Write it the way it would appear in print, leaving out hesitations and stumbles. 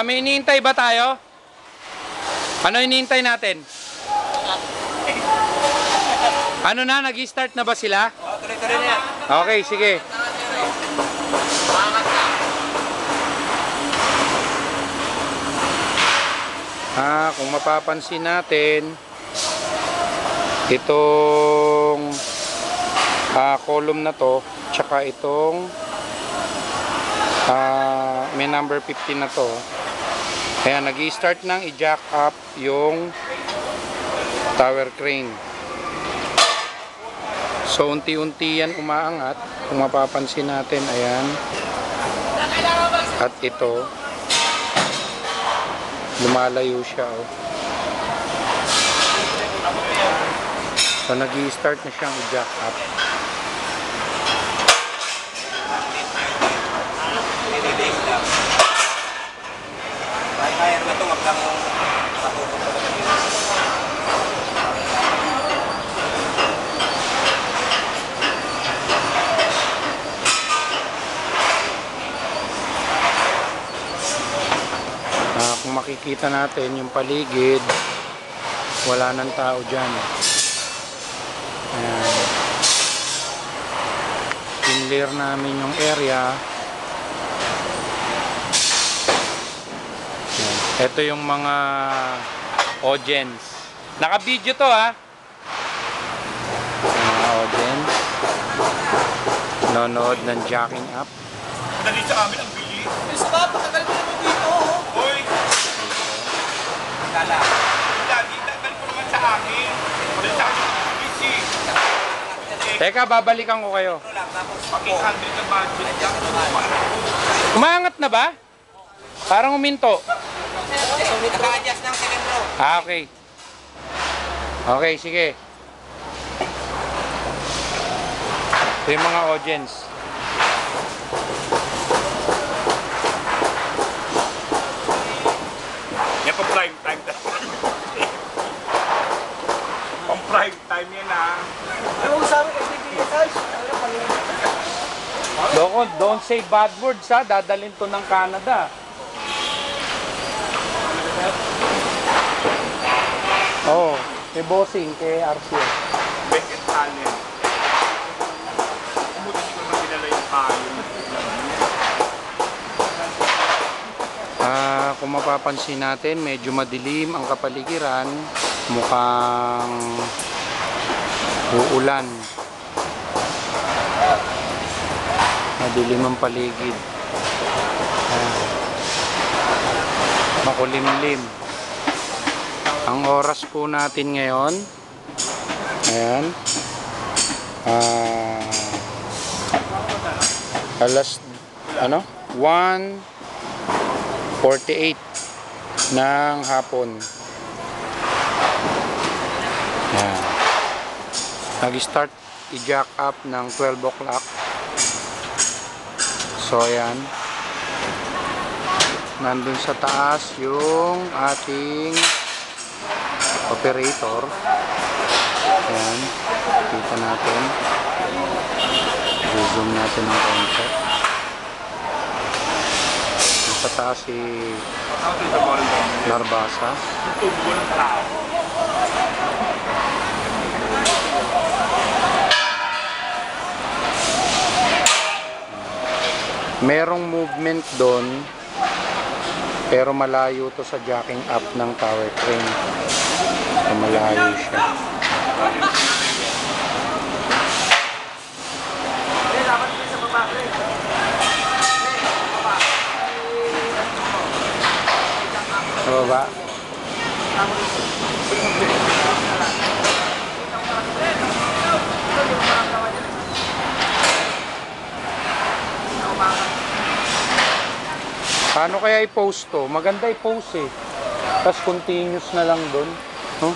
May hinihintay ba tayo? Ano hinihintay natin? Ano na? Nag-start na ba sila? Tuloy-tuloy na yan. Okay, sige. Kung mapapansin natin, itong column na to, tsaka itong may number 15 na to. Kaya nag-i-start nang i-jack up yung tower crane. So unti-unti yan umaangat. Kung mapapansin natin, ayan. At ito, lumalayo siya. Oh. So nag-i-start na siyang i-jack up. Kaya na ito, maglang matutok pa ito. Kung makikita natin yung paligid, wala nang tao dyan. Ayan. Clear namin yung area. Ito yung mga audience. Naka-video to ha. Mga audience. Nanonood ng jacking up. Dali sa amin ang bili. Isa ba? Patagal mo naman dito. Hoy! Kala. Dali, tagal ko naman sa amin. Dali sa amin ang busy. Teka, babalikan ko kayo. Pag-800 na budget. Umangat na ba? Parang uminto. Naka-adjust ng second row. Okay. Okay, sige. Ito yung mga audience. Yan pa prime time. Pang prime time yan ha. Ano mo sabi kay PPSI? Don't say bad words ha. Dadalhin to ng Canada. Oh, kay bossing, kay RCS. Best and talent. Kumutin ko naman dinala yung kayo. Kung mapapansin natin, medyo madilim ang kapaligiran. Mukhang uulan. Madilim ang paligid. Makulimlim. Ang oras po natin ngayon, ayan, alas 1:48 ng hapon. Ayan. Nag-start i-jack up ng 12 o'clock. So ayan, nandun sa taas yung ating operator. Ayan, kita natin. Zoom natin ang konti. Nasa taas si Narbasa. Merong movement doon, pero malayo to sa jacking up ng tower crane. So, malayo siya. Sa baba. Paano kaya i-post to? Maganda i-post eh. Tapos continuous na lang doon. Huh?